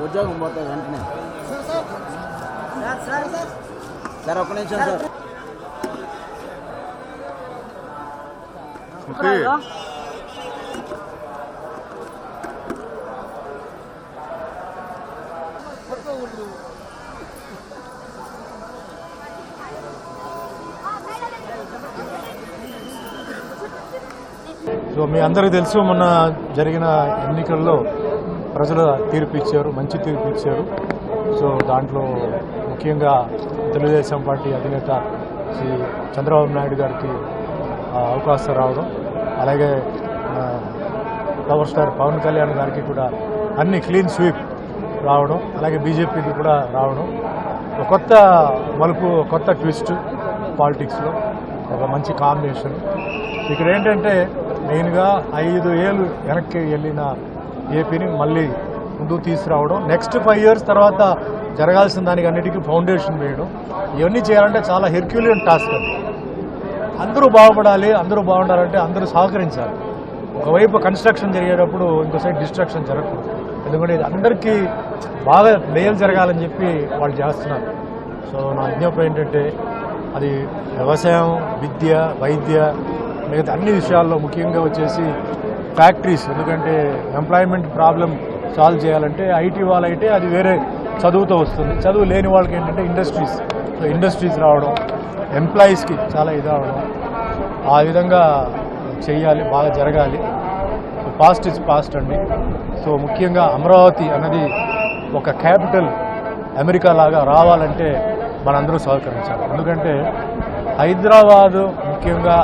ఉద్యోగం పోతుంది వెంటనే. సార్ ఒక్క నిమిషం సార్. సో మీ అందరికీ తెలుసు, మొన్న జరిగిన ఎన్నికల్లో ప్రజల తీర్పు ఇచ్చారు, మంచి తీర్పు ఇచ్చారు. సో దాంట్లో ముఖ్యంగా తెలుగుదేశం పార్టీ అధినేత శ్రీ చంద్రబాబు నాయుడు గారికి అవకాశం రావడం, అలాగే పవర్ స్టార్ పవన్ కళ్యాణ్ గారికి కూడా అన్ని క్లీన్ స్వీప్ రావడం, అలాగే బీజేపీకి కూడా రావడం ఒక కొత్త మలుపు, కొత్త ట్విస్ట్ పాలిటిక్స్లో, ఒక మంచి కాంబినేషన్. ఇక్కడ ఏంటంటే మెయిన్గా 5 ఏళ్ళు వెనక్కి వెళ్ళిన ఏపీని మళ్ళీ ముందుకు తీసుకురావడం, నెక్స్ట్ 5 ఇయర్స్ తర్వాత జరగాల్సిన దానికి అన్నిటికీ ఫౌండేషన్ వేయడం, ఇవన్నీ చేయాలంటే చాలా హెర్క్యులియన్ టాస్క్. అది అందరూ బాగుపడాలి, అందరూ బాగుండాలంటే అందరూ సహకరించాలి. ఒకవైపు కన్స్ట్రక్షన్ జరిగేటప్పుడు ఇంకో సైడ్ డిస్ట్రక్షన్ జరగకూడదు. ఎందుకంటే ఇది అందరికీ బాగా మేలు జరగాలని చెప్పి వాళ్ళు చేస్తున్నారు. సో నా విజ్ఞప్తి ఏంటంటే అది వ్యవసాయం, విద్య, వైద్య, మిగతా అన్ని విషయాల్లో ముఖ్యంగా వచ్చేసి ఫ్యాక్టరీస్, ఎందుకంటే ఎంప్లాయ్మెంట్ ప్రాబ్లం సాల్వ్ చేయాలంటే ఐటీ వాళ్ళైతే అది వేరే చదువుతో వస్తుంది, చదువు లేని వాళ్ళకి ఏంటంటే ఇండస్ట్రీస్. సో ఇండస్ట్రీస్ రావడం, ఎంప్లాయీస్కి చాలా ఇదవడం, ఆ విధంగా చేయాలి, బాగా జరగాలి. పాస్ట్ ఇస్ పాస్ట్ అండి. సో ముఖ్యంగా అమరావతి అన్నది ఒక క్యాపిటల్ అమెరికా లాగా రావాలంటే మనందరూ సహకరించాలి. ఎందుకంటే హైదరాబాదు ముఖ్యంగా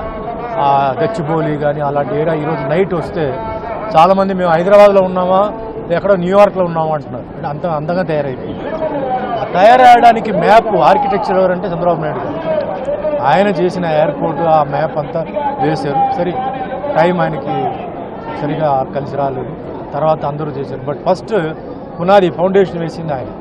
గచ్చిబౌలి కానీ అలాంటి ఏరియా ఈరోజు నైట్ వస్తే చాలామంది మేము హైదరాబాద్లో ఉన్నామా ఎక్కడో న్యూయార్క్లో ఉన్నామా అంటున్నారు. అంటే అంత అందంగా తయారైపోయింది. తయారయ్యడానికి మ్యాప్ ఆర్కిటెక్చర్ ఎవరంటే చంద్రబాబు నాయుడు గారు. ఆయన చేసిన ఎయిర్పోర్టు, ఆ మ్యాప్ అంతా వేశారు. సరే టైం ఆయనకి సరిగా కలిసి రాలేదు, తర్వాత అందరూ చేశారు. బట్ ఫస్ట్ పునాది ఫౌండేషన్ వేసింది ఆయన.